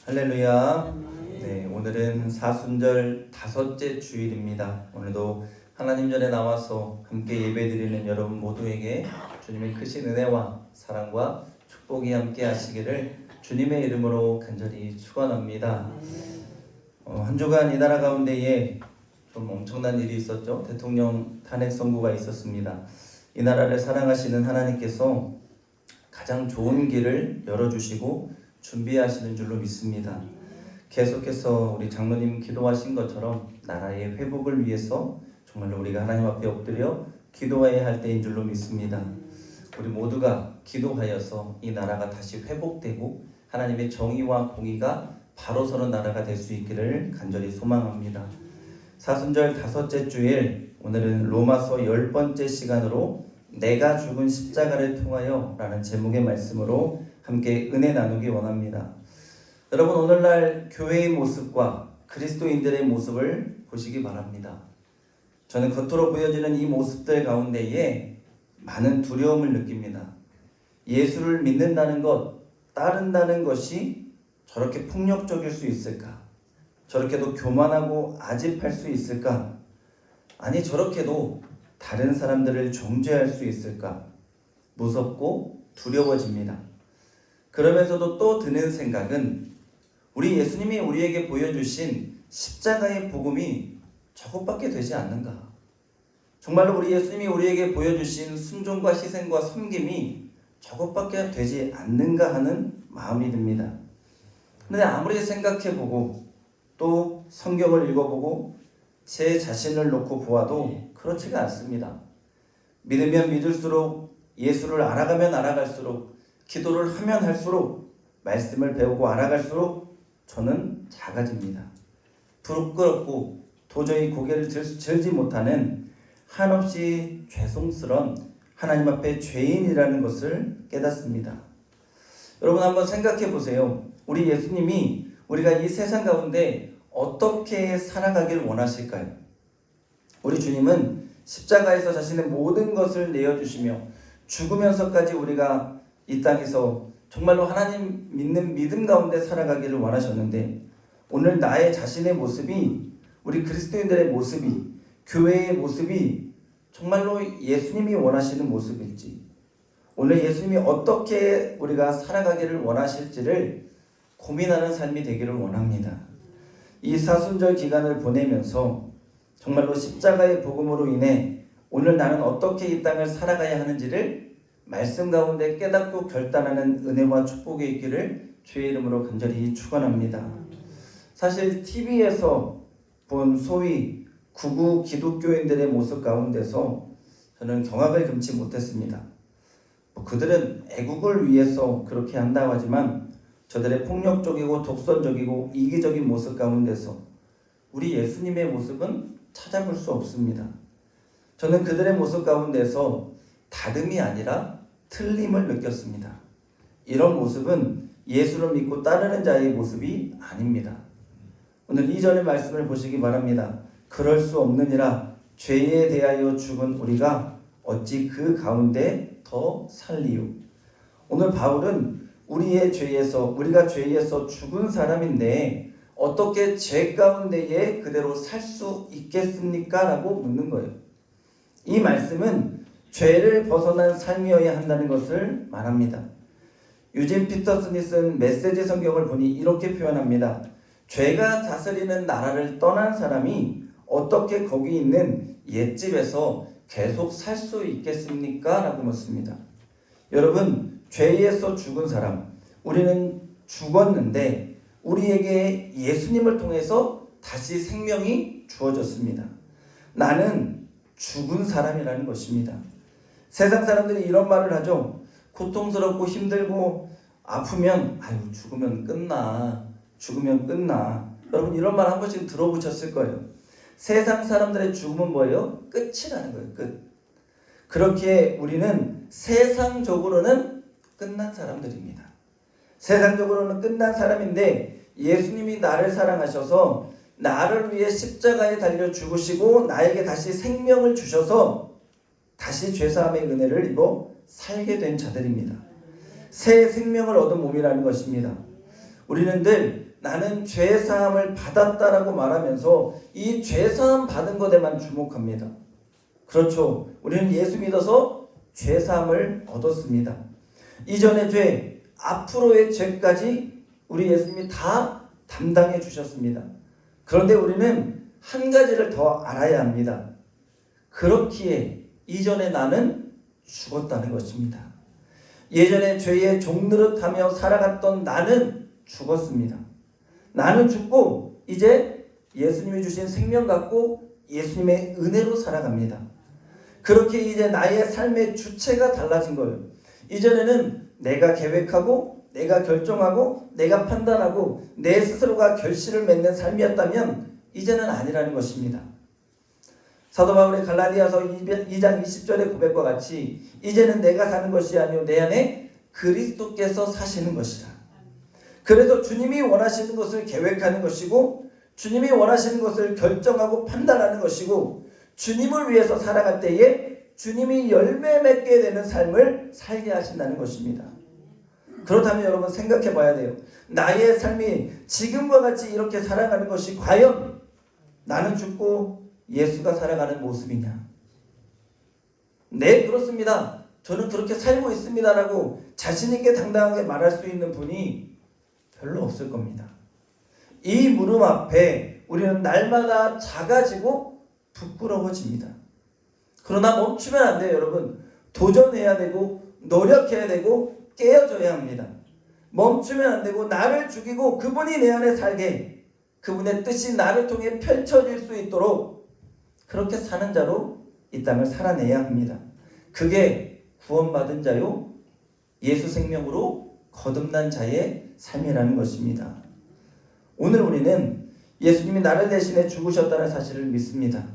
할렐루야. 네, 오늘은 사순절 5째 주일입니다. 오늘도 하나님 전에 나와서 함께 예배드리는 여러분 모두에게 주님의 크신 은혜와 사랑과 축복이 함께 하시기를 주님의 이름으로 간절히 축원합니다. 한 주간 이 나라 가운데에 좀 엄청난 일이 있었죠. 대통령 탄핵 선고가 있었습니다. 이 나라를 사랑하시는 하나님께서 가장 좋은 길을 열어주시고 준비하시는 줄로 믿습니다. 계속해서 우리 장로님 기도하신 것처럼 나라의 회복을 위해서 정말로 우리가 하나님 앞에 엎드려 기도해야 할 때인 줄로 믿습니다. 우리 모두가 기도하여서 이 나라가 다시 회복되고 하나님의 정의와 공의가 바로 서는 나라가 될 수 있기를 간절히 소망합니다. 사순절 5째 주일, 오늘은 로마서 10번째 시간으로 내가 죽은 십자가를 통하여 라는 제목의 말씀으로 함께 은혜 나누기 원합니다. 여러분, 오늘날 교회의 모습과 그리스도인들의 모습을 보시기 바랍니다. 저는 겉으로 보여지는 이 모습들 가운데에 많은 두려움을 느낍니다. 예수를 믿는다는 것, 따른다는 것이 저렇게 폭력적일 수 있을까? 저렇게도 교만하고 아집할 수 있을까? 아니, 저렇게도 다른 사람들을 정죄할 수 있을까? 무섭고 두려워집니다. 그러면서도 또 드는 생각은 우리 예수님이 우리에게 보여주신 십자가의 복음이 저것밖에 되지 않는가? 정말로 우리 예수님이 우리에게 보여주신 순종과 희생과 섬김이 저것밖에 되지 않는가 하는 마음이 듭니다. 그런데 아무리 생각해보고 또 성경을 읽어보고 제 자신을 놓고 보아도 그렇지가 않습니다. 믿으면 믿을수록, 예수를 알아가면 알아갈수록, 기도를 하면 할수록, 말씀을 배우고 알아갈수록 저는 작아집니다. 부끄럽고 도저히 고개를 들지 못하는 한없이 죄송스러운 하나님 앞에 죄인이라는 것을 깨닫습니다. 여러분, 한번 생각해 보세요. 우리 예수님이 우리가 이 세상 가운데 어떻게 살아가길 원하실까요? 우리 주님은 십자가에서 자신의 모든 것을 내어주시며 죽으면서까지 우리가 이 땅에서 정말로 하나님 믿는 믿음 가운데 살아가기를 원하셨는데, 오늘 나의 자신의 모습이, 우리 그리스도인들의 모습이, 교회의 모습이 정말로 예수님이 원하시는 모습일지, 오늘 예수님이 어떻게 우리가 살아가기를 원하실지를 고민하는 삶이 되기를 원합니다. 이 사순절 기간을 보내면서 정말로 십자가의 복음으로 인해 오늘 나는 어떻게 이 땅을 살아가야 하는지를 말씀 가운데 깨닫고 결단하는 은혜와 축복이 있기를 주의 이름으로 간절히 축원합니다. 사실 TV에서 본 소위 구구 기독교인들의 모습 가운데서 저는 경악을 금치 못했습니다. 그들은 애국을 위해서 그렇게 한다고 하지만 저들의 폭력적이고 독선적이고 이기적인 모습 가운데서 우리 예수님의 모습은 찾아볼 수 없습니다. 저는 그들의 모습 가운데서 다름이 아니라 틀림을 느꼈습니다. 이런 모습은 예수를 믿고 따르는 자의 모습이 아닙니다. 오늘 이전의 말씀을 보시기 바랍니다. 그럴 수 없느니라 죄에 대하여 죽은 우리가 어찌 그 가운데 더 살리요. 오늘 바울은 우리가 죄에서 죽은 사람인데 어떻게 죄 가운데에 그대로 살 수 있겠습니까? 라고 묻는 거예요. 이 말씀은 죄를 벗어난 삶이어야 한다는 것을 말합니다. 유진 피터슨이 쓴 메시지 성경을 보니 이렇게 표현합니다. 죄가 다스리는 나라를 떠난 사람이 어떻게 거기 있는 옛집에서 계속 살 수 있겠습니까? 라고 묻습니다. 여러분, 죄에서 죽은 사람, 우리는 죽었는데 우리에게 예수님을 통해서 다시 생명이 주어졌습니다. 나는 죽은 사람이라는 것입니다. 세상 사람들이 이런 말을 하죠. 고통스럽고 힘들고 아프면 죽으면 끝나. 여러분, 이런 말 한 번씩 들어보셨을 거예요. 세상 사람들의 죽음은 뭐예요? 끝이라는 거예요. 끝. 그렇게 우리는 세상적으로는 끝난 사람들입니다. 세상적으로는 끝난 사람인데 예수님이 나를 사랑하셔서 나를 위해 십자가에 달려 죽으시고 나에게 다시 생명을 주셔서 다시 죄사함의 은혜를 입어 살게 된 자들입니다. 새 생명을 얻은 몸이라는 것입니다. 우리는 늘 나는 죄사함을 받았다라고 말하면서 이 죄사함 받은 것에만 주목합니다. 그렇죠. 우리는 예수 믿어서 죄사함을 얻었습니다. 이전의 죄, 앞으로의 죄까지 우리 예수님이 다 담당해 주셨습니다. 그런데 우리는 한 가지를 더 알아야 합니다. 그렇기에 이전에 나는 죽었다는 것입니다. 예전에 죄의 종노릇하며 살아갔던 나는 죽었습니다. 나는 죽고 이제 예수님이 주신 생명 갖고 예수님의 은혜로 살아갑니다. 그렇게 이제 나의 삶의 주체가 달라진 거예요. 이전에는 내가 계획하고 내가 결정하고 내가 판단하고 내 스스로가 결실을 맺는 삶이었다면 이제는 아니라는 것입니다. 사도 바울의 갈라디아서 2장 20절의 고백과 같이 이제는 내가 사는 것이 아니요 내 안에 그리스도께서 사시는 것이라. 그래서 주님이 원하시는 것을 계획하는 것이고 주님이 원하시는 것을 결정하고 판단하는 것이고 주님을 위해서 살아갈 때에 주님이 열매 맺게 되는 삶을 살게 하신다는 것입니다. 그렇다면 여러분 생각해 봐야 돼요. 나의 삶이 지금과 같이 이렇게 살아가는 것이 과연 나는 죽고 예수가 살아가는 모습이냐? 네, 그렇습니다. 저는 그렇게 살고 있습니다라고 자신 있게 당당하게 말할 수 있는 분이 별로 없을 겁니다. 이 물음 앞에 우리는 날마다 작아지고 부끄러워집니다. 그러나 멈추면 안 돼요, 여러분. 도전해야 되고 노력해야 되고 깨어져야 합니다. 멈추면 안 되고 나를 죽이고 그분이 내 안에 살게 그분의 뜻이 나를 통해 펼쳐질 수 있도록 그렇게 사는 자로 이 땅을 살아내야 합니다. 그게 구원받은 자요 예수 생명으로 거듭난 자의 삶이라는 것입니다. 오늘 우리는 예수님이 나를 대신해 죽으셨다는 사실을 믿습니다.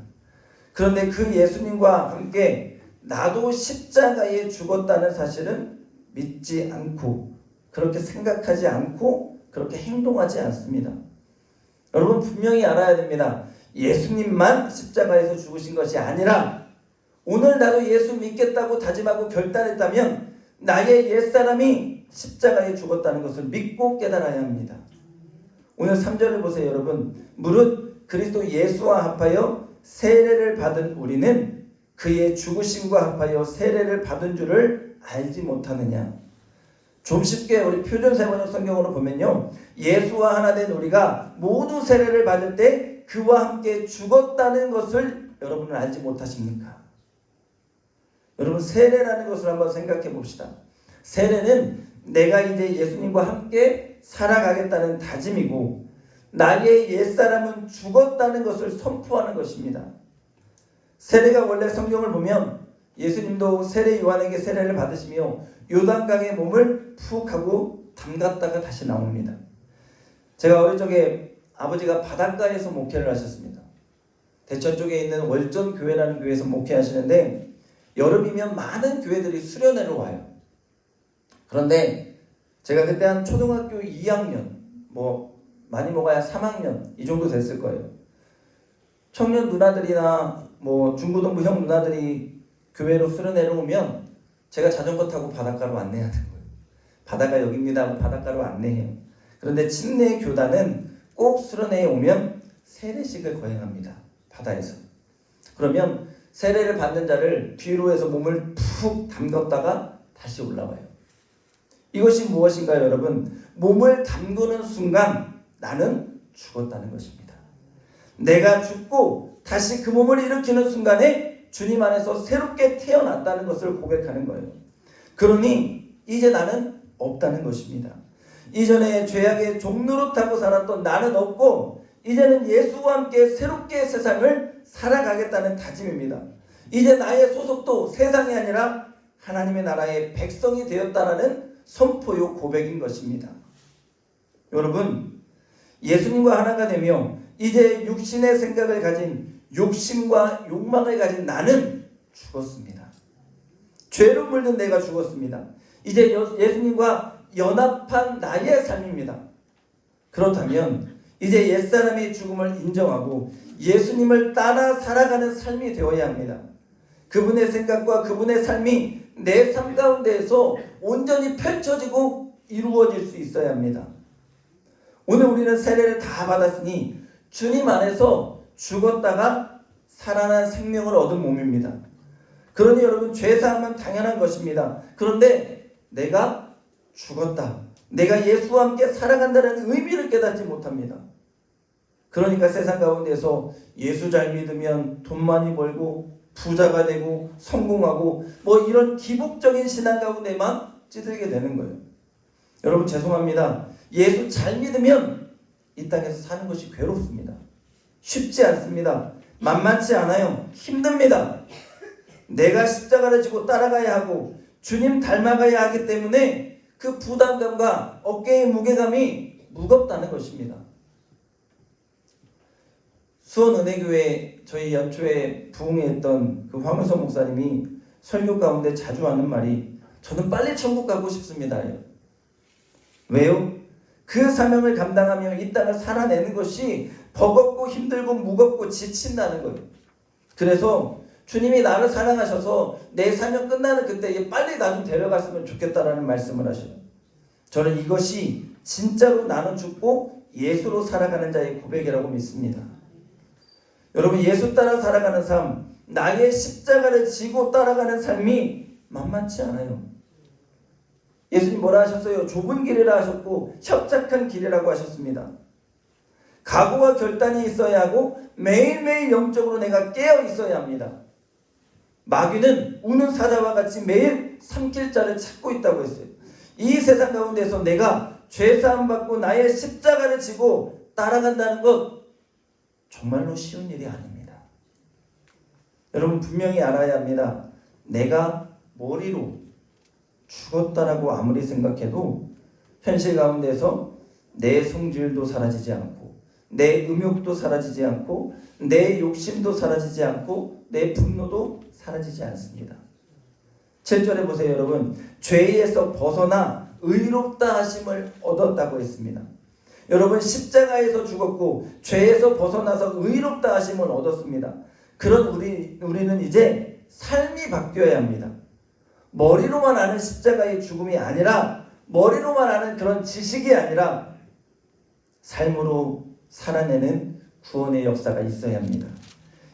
그런데 그 예수님과 함께 나도 십자가에 죽었다는 사실은 믿지 않고 그렇게 생각하지 않고 그렇게 행동하지 않습니다. 여러분 분명히 알아야 됩니다. 예수님만 십자가에서 죽으신 것이 아니라 오늘 나도 예수 믿겠다고 다짐하고 결단했다면 나의 옛사람이 십자가에 죽었다는 것을 믿고 깨달아야 합니다. 오늘 3절을 보세요, 여러분. 무릇 그리스도 예수와 합하여 세례를 받은 우리는 그의 죽으심과 합하여 세례를 받은 줄을 알지 못하느냐. 좀 쉽게 우리 표준세번역 성경으로 보면요, 예수와 하나 된 우리가 모두 세례를 받을 때 그와 함께 죽었다는 것을 여러분은 알지 못하십니까? 여러분 세례라는 것을 한번 생각해 봅시다. 세례는 내가 이제 예수님과 함께 살아가겠다는 다짐이고 나의 옛사람은 죽었다는 것을 선포하는 것입니다. 세례가 원래 성경을 보면 예수님도 세례 요한에게 세례를 받으시며 요단강에 몸을 푹 하고 담갔다가 다시 나옵니다. 제가 어릴 적에 아버지가 바닷가에서 목회를 하셨습니다. 대천 쪽에 있는 월전교회라는 교회에서 목회하시는데 여름이면 많은 교회들이 수련회로 와요. 그런데 제가 그때 한 초등학교 2학년 많이 먹어야 3학년 이 정도 됐을 거예요. 청년 누나들이나 중고등부 형 누나들이 교회로 수련회로 오면 제가 자전거 타고 바닷가로 안내하는 거예요. 바다가 여기입니다 하고 바닷가로 안내해요. 그런데 침례 교단은 꼭 수련회에 오면 세례식을 거행합니다. 바다에서. 그러면 세례를 받는 자를 뒤로 해서 몸을 푹 담갔다가 다시 올라와요. 이것이 무엇인가요, 여러분? 몸을 담그는 순간 나는 죽었다는 것입니다. 내가 죽고 다시 그 몸을 일으키는 순간에 주님 안에서 새롭게 태어났다는 것을 고백하는 거예요. 그러니 이제 나는 없다는 것입니다. 이전에 죄악의 종노릇하고 살았던 나는 없고 이제는 예수와 함께 새롭게 세상을 살아가겠다는 다짐입니다. 이제 나의 소속도 세상이 아니라 하나님의 나라의 백성이 되었다라는 선포요 고백인 것입니다. 여러분, 예수님과 하나가 되며 이제 육신의 생각을 가진 욕심과 욕망을 가진 나는 죽었습니다. 죄로 물든 내가 죽었습니다. 이제 예수님과 연합한 나의 삶입니다. 그렇다면 이제 옛사람의 죽음을 인정하고 예수님을 따라 살아가는 삶이 되어야 합니다. 그분의 생각과 그분의 삶이 내 삶 가운데에서 온전히 펼쳐지고 이루어질 수 있어야 합니다. 오늘 우리는 세례를 다 받았으니 주님 안에서 죽었다가 살아난 생명을 얻은 몸입니다. 그러니 여러분, 죄사함은 당연한 것입니다. 그런데 내가 죽었다, 내가 예수와 함께 살아간다는 의미를 깨닫지 못합니다. 그러니까 세상 가운데서 예수 잘 믿으면 돈 많이 벌고 부자가 되고 성공하고 뭐 이런 기복적인 신앙 가운데만 찌들게 되는 거예요. 여러분, 죄송합니다. 예수 잘 믿으면 이 땅에서 사는 것이 괴롭습니다. 쉽지 않습니다. 만만치 않아요. 힘듭니다. 내가 십자가를 지고 따라가야 하고 주님 닮아가야 하기 때문에 그 부담감과 어깨의 무게감이 무겁다는 것입니다. 수원은혜교회 저희 연초에 부흥했던 그 황우석 목사님이 설교 가운데 자주 하는 말이, 저는 빨리 천국 가고 싶습니다. 왜요? 그 사명을 감당하며 이 땅을 살아내는 것이 버겁고 힘들고 무겁고 지친다는 거예요. 그래서 주님이 나를 사랑하셔서 내 사명 끝나는 그때에 빨리 나 좀 데려갔으면 좋겠다라는 말씀을 하셔요. 저는 이것이 진짜로 나는 죽고 예수로 살아가는 자의 고백이라고 믿습니다. 여러분, 예수 따라 살아가는 삶, 나의 십자가를 지고 따라가는 삶이 만만치 않아요. 예수님 뭐라 하셨어요? 좁은 길이라 하셨고 협착한 길이라고 하셨습니다. 각오와 결단이 있어야 하고 매일매일 영적으로 내가 깨어 있어야 합니다. 마귀는 우는 사자와 같이 매일 삼킬 자를 찾고 있다고 했어요. 이 세상 가운데서 내가 죄사함 받고 나의 십자가를 지고 따라간다는 것 정말로 쉬운 일이 아닙니다. 여러분, 분명히 알아야 합니다. 내가 머리로 죽었다라고 아무리 생각해도 현실 가운데서 내 성질도 사라지지 않고 내 음욕도 사라지지 않고 내 욕심도 사라지지 않고 내 분노도 사라지지 않습니다. 7절에 보세요. 여러분, 죄에서 벗어나 의롭다 하심을 얻었다고 했습니다. 여러분, 십자가에서 죽었고 죄에서 벗어나서 의롭다 하심을 얻었습니다. 그런 우리는 이제 삶이 바뀌어야 합니다. 머리로만 아는 십자가의 죽음이 아니라, 머리로만 아는 그런 지식이 아니라 삶으로 살아내는 구원의 역사가 있어야 합니다.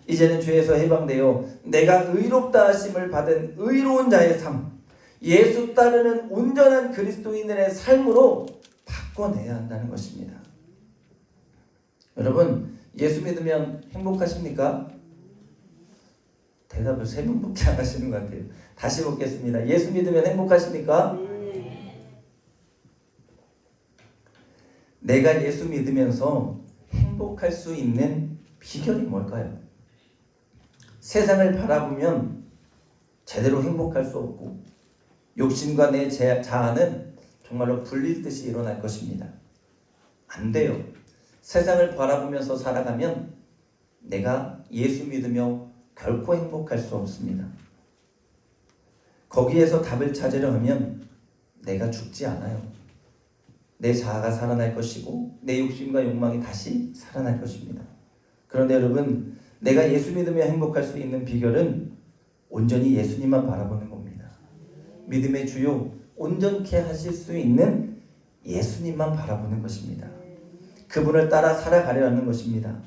이제는 죄에서 해방되어 내가 의롭다 하심을 받은 의로운 자의 삶, 예수 따르는 온전한 그리스도인의 삶으로 바꿔내야 한다는 것입니다. 여러분, 예수 믿으면 행복하십니까? 대답을 3분밖에 안 하시는 것 같아요. 다시 묻겠습니다. 예수 믿으면 행복하십니까? 내가 예수 믿으면서 행복할 수 있는 비결이 뭘까요? 세상을 바라보면 제대로 행복할 수 없고 욕심과 내 자아는 정말로 불릴 듯이 일어날 것입니다. 안 돼요. 세상을 바라보면서 살아가면 내가 예수 믿으며 결코 행복할 수 없습니다. 거기에서 답을 찾으려 하면 내가 죽지 않아요. 내 자아가 살아날 것이고 내 욕심과 욕망이 다시 살아날 것입니다. 그런데 여러분, 내가 예수 믿으며 행복할 수 있는 비결은 온전히 예수님만 바라보는 겁니다. 믿음의 주요 온전케 하실 수 있는 예수님만 바라보는 것입니다. 그분을 따라 살아가려 하는 것입니다.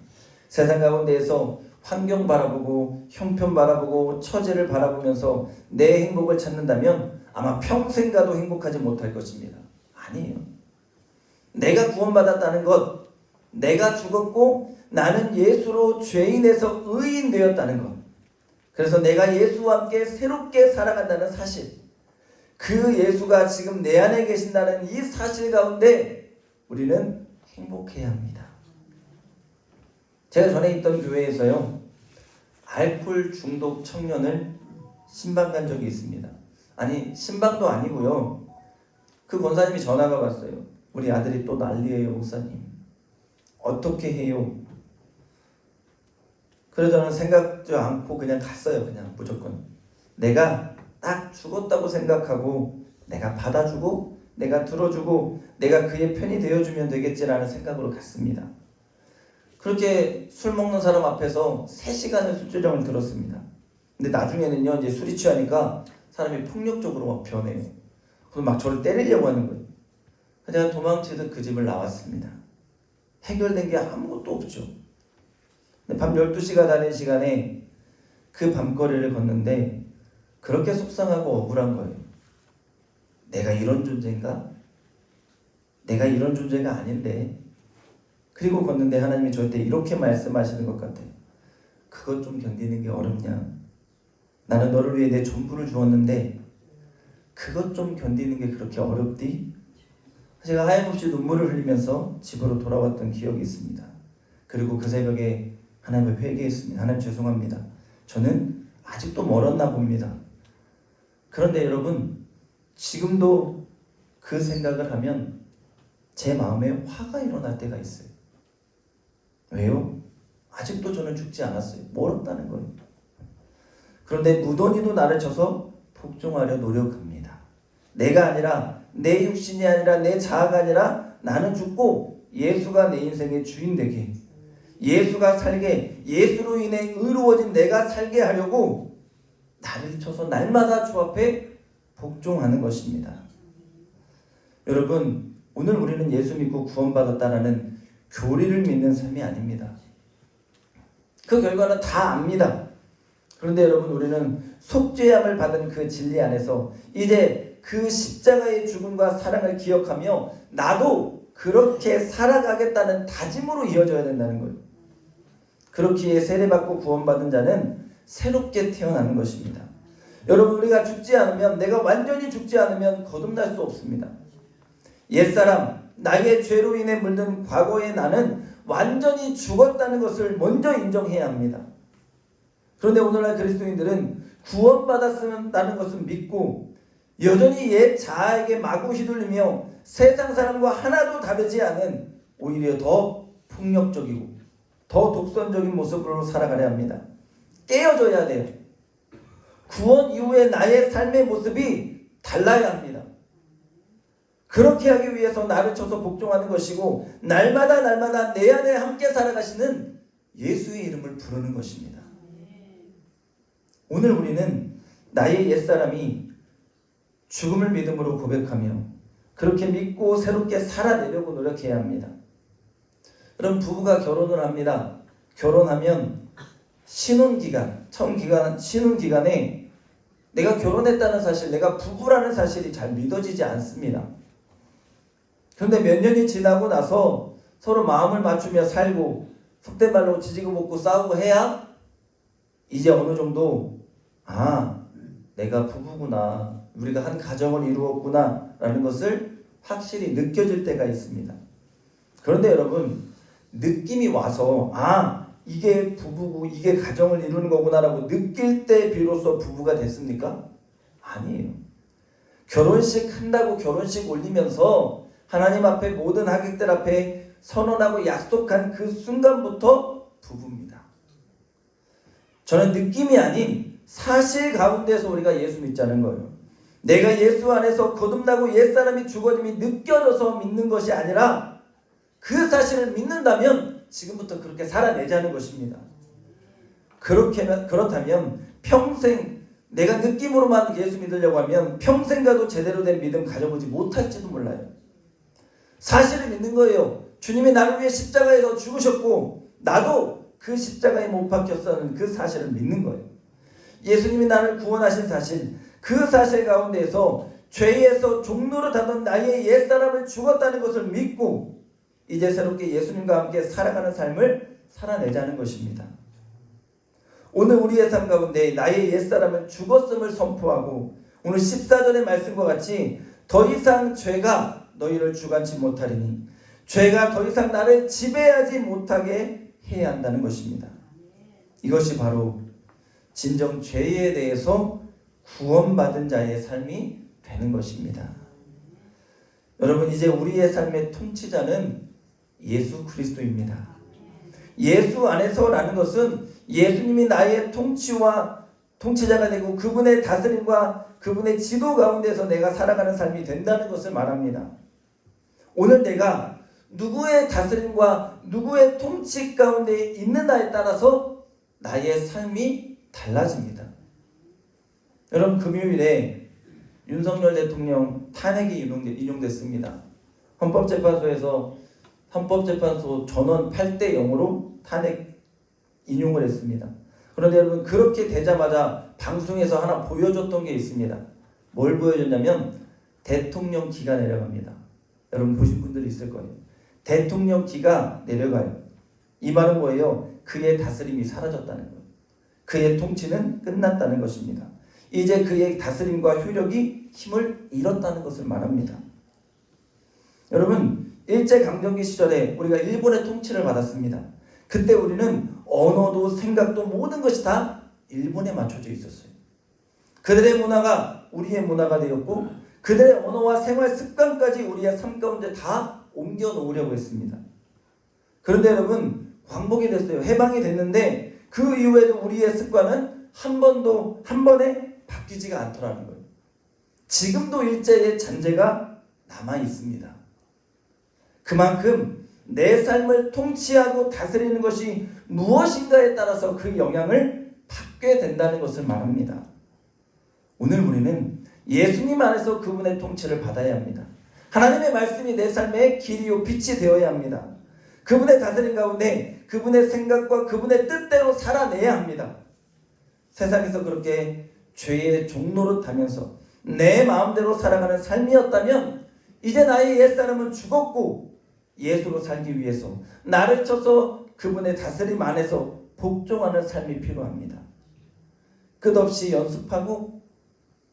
세상 가운데에서 환경 바라보고 형편 바라보고 처제를 바라보면서 내 행복을 찾는다면 아마 평생 가도 행복하지 못할 것입니다. 아니에요. 내가 구원받았다는 것, 내가 죽었고 나는 예수로 죄인에서 의인 되었다는 것, 그래서 내가 예수와 함께 새롭게 살아간다는 사실, 그 예수가 지금 내 안에 계신다는 이 사실 가운데 우리는 행복해야 합니다. 제가 전에 있던 교회에서요, 알코올 중독 청년을 신방 간 적이 있습니다. 아니, 신방도 아니고요, 그 권사님이 전화가 왔어요. 우리 아들이 또 난리예요, 목사님. 어떻게 해요? 그래서 저는 생각도 않고 그냥 갔어요. 그냥 무조건. 내가 딱 죽었다고 생각하고 내가 받아주고 내가 들어주고 내가 그의 편이 되어주면 되겠지라는 생각으로 갔습니다. 그렇게 술 먹는 사람 앞에서 3시간을 술주정을 들었습니다. 근데 나중에는요, 이제 술이 취하니까 사람이 폭력적으로 막 변해요. 그래서 막 저를 때리려고 하는 거예요. 제가 도망치듯 그 집을 나왔습니다. 해결된 게 아무것도 없죠. 밤 12시가 다닌 시간에 그 밤거리를 걷는데 그렇게 속상하고 억울한 거예요. 내가 이런 존재인가? 내가 이런 존재가 아닌데. 그리고 걷는데 하나님이 저한테 이렇게 말씀하시는 것 같아요. 그것 좀 견디는 게 어렵냐? 나는 너를 위해 내 전부를 주었는데 그것 좀 견디는 게 그렇게 어렵디? 제가 하염없이 눈물을 흘리면서 집으로 돌아왔던 기억이 있습니다. 그리고 그 새벽에 하나님을 회개했습니다. 하나님 죄송합니다. 저는 아직도 멀었나 봅니다. 그런데 여러분, 지금도 그 생각을 하면 제 마음에 화가 일어날 때가 있어요. 왜요? 아직도 저는 죽지 않았어요. 멀었다는 거예요. 그런데 무던히도 나를 쳐서 복종하려 노력합니다. 내가 아니라, 내 육신이 아니라, 내 자아가 아니라 나는 죽고 예수가 내 인생의 주인 되게, 예수가 살게, 예수로 인해 의로워진 내가 살게 하려고 나를 쳐서 날마다 주 앞에 복종하는 것입니다. 여러분, 오늘 우리는 예수 믿고 구원받았다라는 교리를 믿는 삶이 아닙니다. 그 결과는 다 압니다. 그런데 여러분, 우리는 속죄함을 받은 그 진리 안에서 이제 그 십자가의 죽음과 사랑을 기억하며 나도 그렇게 살아가겠다는 다짐으로 이어져야 된다는 거예요. 그렇기에 세례받고 구원받은 자는 새롭게 태어나는 것입니다. 여러분, 우리가 죽지 않으면, 내가 완전히 죽지 않으면 거듭날 수 없습니다. 옛사람, 나의 죄로 인해 물든 과거의 나는 완전히 죽었다는 것을 먼저 인정해야 합니다. 그런데 오늘날 그리스도인들은 구원받았다는 것을 믿고 여전히 옛 자아에게 마구 휘둘리며 세상 사람과 하나도 다르지 않은, 오히려 더 폭력적이고 더 독선적인 모습으로 살아가려 합니다. 깨어져야 돼요. 구원 이후에 나의 삶의 모습이 달라야 합니다. 그렇게 하기 위해서 나를 쳐서 복종하는 것이고, 날마다 내 안에 함께 살아가시는 예수의 이름을 부르는 것입니다. 오늘 우리는 나의 옛사람이 죽음을 믿음으로 고백하며 그렇게 믿고 새롭게 살아내려고 노력해야 합니다. 그럼 부부가 결혼을 합니다. 결혼하면 신혼기간, 신혼기간에 내가 결혼했다는 사실, 내가 부부라는 사실이 잘 믿어지지 않습니다. 그런데 몇 년이 지나고 나서 서로 마음을 맞추며 살고 속된 말로 지지고 볶고 싸우고 해야 이제 어느 정도, 내가 부부구나, 우리가 한 가정을 이루었구나 라는 것을 확실히 느껴질 때가 있습니다. 그런데 여러분, 느낌이 와서 이게 부부고 이게 가정을 이루는 거구나 라고 느낄 때 비로소 부부가 됐습니까? 아니에요. 결혼식 한다고 결혼식 올리면서 하나님 앞에, 모든 하객들 앞에 선언하고 약속한 그 순간부터 부부입니다. 저는 느낌이 아닌 사실 가운데서 우리가 예수 믿자는 거예요. 내가 예수 안에서 거듭나고 옛사람이 죽어짐이 느껴져서 믿는 것이 아니라 그 사실을 믿는다면 지금부터 그렇게 살아내자는 것입니다. 그렇다면 평생 내가 느낌으로만 예수 믿으려고 하면 평생 가도 제대로 된 믿음 가져보지 못할지도 몰라요. 사실을 믿는 거예요. 주님이 나를 위해 십자가에서 죽으셨고 나도 그 십자가에 못 박혔다는 그 사실을 믿는 거예요. 예수님이 나를 구원하신 사실, 그 사실 가운데에서 죄에서 종노릇하던 나의 옛사람을 죽었다는 것을 믿고 이제 새롭게 예수님과 함께 살아가는 삶을 살아내자는 것입니다. 오늘 우리의 삶 가운데 나의 옛사람은 죽었음을 선포하고, 오늘 14절의 말씀과 같이 더 이상 죄가 너희를 주관치 못하리니, 죄가 더 이상 나를 지배하지 못하게 해야 한다는 것입니다. 이것이 바로 진정 죄에 대해서 구원받은 자의 삶이 되는 것입니다. 여러분, 이제 우리의 삶의 통치자는 예수 그리스도입니다. 예수 안에서라는 것은 예수님이 나의 통치자가 되고 그분의 다스림과 그분의 지도 가운데서 내가 살아가는 삶이 된다는 것을 말합니다. 오늘 내가 누구의 다스림과 누구의 통치 가운데 있는가에 따라서 나의 삶이 달라집니다. 여러분, 금요일에 윤석열 대통령 탄핵이 인용됐습니다. 헌법재판소에서 헌법재판소 전원 8대 0으로 탄핵 인용을 했습니다. 그런데 여러분 그렇게 되자마자 방송에서 하나 보여줬던 게 있습니다. 뭘 보여줬냐면 대통령 기가 내려갑니다. 여러분 보신 분들이 있을 거예요. 대통령 기가 내려가요. 이 말은 뭐예요? 그의 다스림이 사라졌다는 거예요. 그의 통치는 끝났다는 것입니다. 이제 그의 다스림과 효력이 힘을 잃었다는 것을 말합니다. 여러분 일제강점기 시절에 우리가 일본의 통치를 받았습니다. 그때 우리는 언어도 생각도 모든 것이 다 일본에 맞춰져 있었어요. 그들의 문화가 우리의 문화가 되었고 그들의 언어와 생활 습관까지 우리의 삶 가운데 다 옮겨 놓으려고 했습니다. 그런데 여러분 광복이 됐어요. 해방이 됐는데 그 이후에도 우리의 습관은 한 번에 바뀌지가 않더라는 거예요. 지금도 일제의 잔재가 남아 있습니다. 그만큼 내 삶을 통치하고 다스리는 것이 무엇인가에 따라서 그 영향을 받게 된다는 것을 말합니다. 오늘 우리는 예수님 안에서 그분의 통치를 받아야 합니다. 하나님의 말씀이 내 삶의 길이요 빛이 되어야 합니다. 그분의 다스림 가운데 그분의 생각과 그분의 뜻대로 살아내야 합니다. 세상에서 그렇게 죄의 종노릇하면서 내 마음대로 살아가는 삶이었다면 이제 나의 옛사람은 죽었고 예수로 살기 위해서 나를 쳐서 그분의 다스림 안에서 복종하는 삶이 필요합니다. 끝없이 연습하고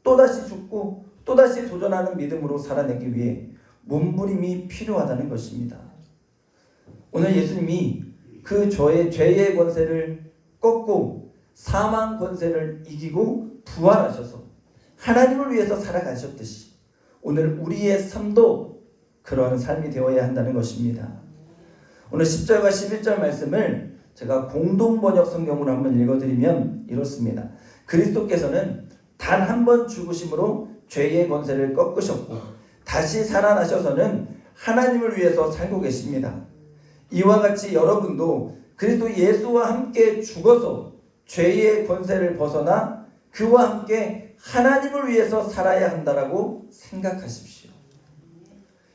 또다시 죽고 또다시 도전하는 믿음으로 살아내기 위해 몸부림이 필요하다는 것입니다. 오늘 예수님이 그 죄의 권세를 꺾고 사망 권세를 이기고 부활하셔서 하나님을 위해서 살아가셨듯이 오늘 우리의 삶도 그러한 삶이 되어야 한다는 것입니다. 오늘 10절과 11절 말씀을 제가 공동번역 성경으로 한번 읽어드리면 이렇습니다. 그리스도께서는 단 한 번 죽으심으로 죄의 권세를 꺾으셨고 다시 살아나셔서는 하나님을 위해서 살고 계십니다. 이와 같이 여러분도 그리스도 예수와 함께 죽어서 죄의 권세를 벗어나 그와 함께 하나님을 위해서 살아야 한다라고 생각하십시오.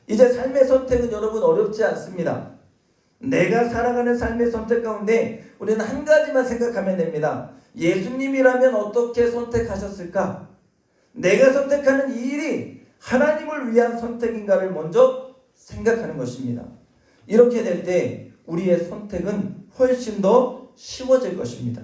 이제 삶의 선택은 여러분 어렵지 않습니다. 내가 살아가는 삶의 선택 가운데 우리는 한 가지만 생각하면 됩니다. 예수님이라면 어떻게 선택하셨을까? 내가 선택하는 이 일이 하나님을 위한 선택인가를 먼저 생각하는 것입니다. 이렇게 될 때 우리의 선택은 훨씬 더 쉬워질 것입니다.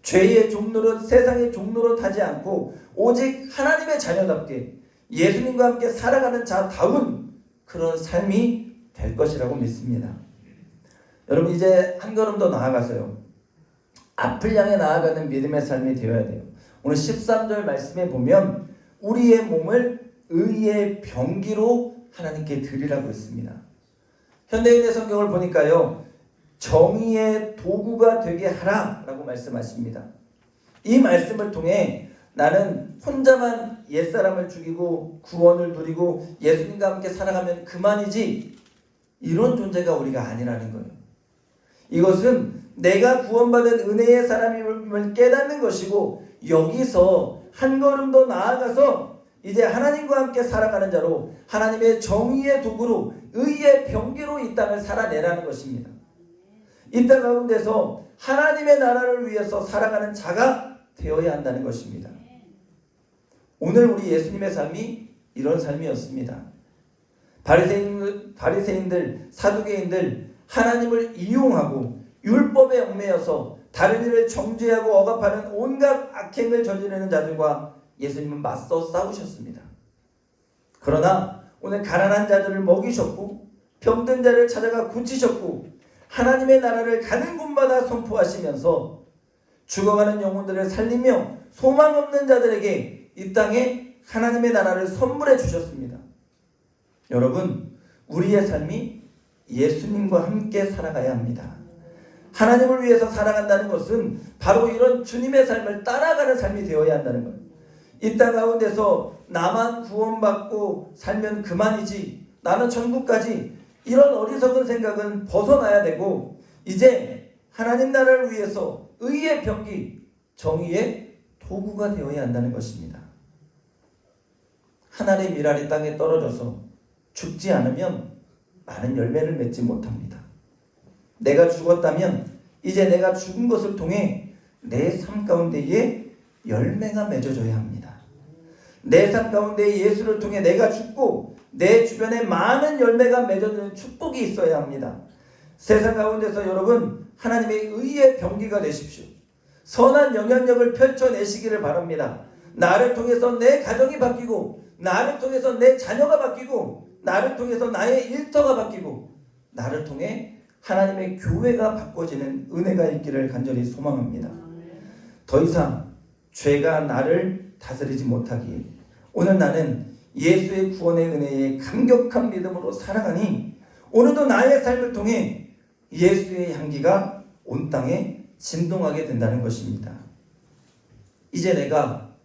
죄의 종노릇, 세상의 종노릇 하지 않고 오직 하나님의 자녀답게 예수님과 함께 살아가는 자다운 그런 삶이 될 것이라고 믿습니다. 여러분 이제 한 걸음 더 나아가서요. 앞을 향해 나아가는 믿음의 삶이 되어야 돼요. 오늘 13절 말씀에 보면 우리의 몸을 의의 병기로 하나님께 드리라고 했습니다. 현대인의 성경을 보니까요. 정의의 도구가 되게 하라라고 말씀하십니다. 이 말씀을 통해 나는 혼자만 옛사람을 죽이고 구원을 누리고 예수님과 함께 살아가면 그만이지 이런 존재가 우리가 아니라는 거예요. 이것은 내가 구원받은 은혜의 사람임을 깨닫는 것이고 여기서 한 걸음 더 나아가서 이제 하나님과 함께 살아가는 자로 하나님의 정의의 도구로 의의 병기로 이 땅을 살아내라는 것입니다. 이 땅 가운데서 하나님의 나라를 위해서 살아가는 자가 되어야 한다는 것입니다. 오늘 우리 예수님의 삶이 이런 삶이었습니다. 바리새인들, 사두개인들 하나님을 이용하고 율법에 얽매여서 다른 이를 정죄하고 억압하는 온갖 악행을 저지르는 자들과 예수님은 맞서 싸우셨습니다. 그러나 오늘 가난한 자들을 먹이셨고 병든 자를 찾아가 고치셨고 하나님의 나라를 가는 곳마다 선포하시면서 죽어가는 영혼들을 살리며 소망 없는 자들에게 이 땅에 하나님의 나라를 선물해 주셨습니다. 여러분, 우리의 삶이 예수님과 함께 살아가야 합니다. 하나님을 위해서 살아간다는 것은 바로 이런 주님의 삶을 따라가는 삶이 되어야 한다는 거예요. 이 땅 가운데서 나만 구원받고 살면 그만이지, 나는 천국까지, 이런 어리석은 생각은 벗어나야 되고 이제 하나님 나라를 위해서 의의 병기, 정의의 도구가 되어야 한다는 것입니다. 하늘의 밀알이 땅에 떨어져서 죽지 않으면 많은 열매를 맺지 못합니다. 내가 죽었다면 이제 내가 죽은 것을 통해 내 삶 가운데에 열매가 맺어져야 합니다. 내 삶 가운데 예수를 통해 내가 죽고 내 주변에 많은 열매가 맺어지는 축복이 있어야 합니다. 세상 가운데서 여러분 하나님의 의의 병기가 되십시오. 선한 영향력을 펼쳐내시기를 바랍니다. 나를 통해서 내 가정이 바뀌고 나를 통해서 내 자녀가 바뀌고 나를 통해서 나의 일터가 바뀌고 나를 통해 하나님의 교회가 바꿔지는 은혜가 있기를 간절히 소망합니다. 더 이상 죄가 나를 다스리지 못하기에 오늘 나는 예수의 구원의 은혜에 감격한 믿음으로 살아가니 오늘도 나의 삶을 통해 예수의 향기가 온 땅에 진동하게 된다는 것입니다. 이제 내가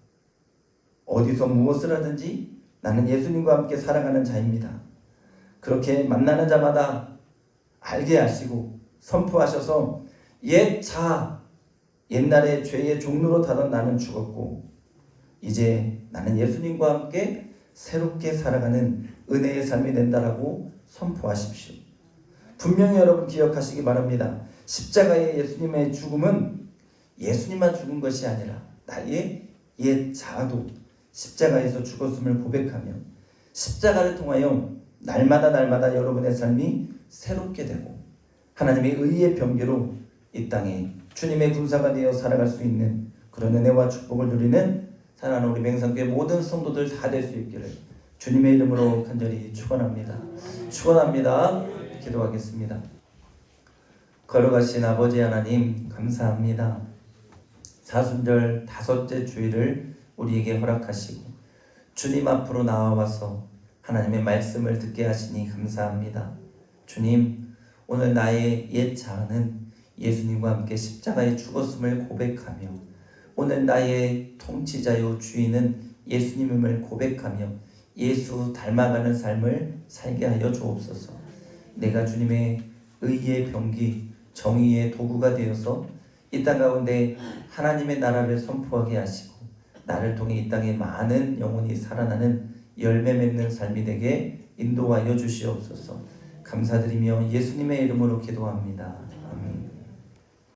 어디서 무엇을 하든지 나는 예수님과 함께 살아가는 자입니다. 그렇게 만나는 자마다 알게 하시고 선포하셔서 옛날에 죄의 종로로 타던 나는 죽었고 이제 나는 예수님과 함께 새롭게 살아가는 은혜의 삶이 된다라고 선포하십시오. 분명히 여러분 기억하시기 바랍니다. 십자가의 예수님의 죽음은 예수님만 죽은 것이 아니라 나의 옛 자아도 십자가에서 죽었음을 고백하며 십자가를 통하여 날마다 여러분의 삶이 새롭게 되고 하나님의 의의 병기로 이 땅에 주님의 군사가 되어 살아갈 수 있는 그런 은혜와 축복을 누리는 사랑하는 우리 맹상교회 모든 성도들 다 될 수 있기를 주님의 이름으로 간절히 축원합니다. 기도하겠습니다. 걸어가신 아버지 하나님 감사합니다. 사순절 다섯째 주일을 우리에게 허락하시고 주님 앞으로 나와와서 하나님의 말씀을 듣게 하시니 감사합니다. 주님, 오늘 나의 옛 자아는 예수님과 함께 십자가에 죽었음을 고백하며 오늘 나의 통치자요 주인은 예수님임을 고백하며 예수 닮아가는 삶을 살게 하여 주옵소서. 내가 주님의 의의 병기, 정의의 도구가 되어서 이 땅 가운데 하나님의 나라를 선포하게 하시고 나를 통해 이 땅에 많은 영혼이 살아나는 열매 맺는 삶이 되게 인도하여 주시옵소서. 감사드리며 예수님의 이름으로 기도합니다. 아멘.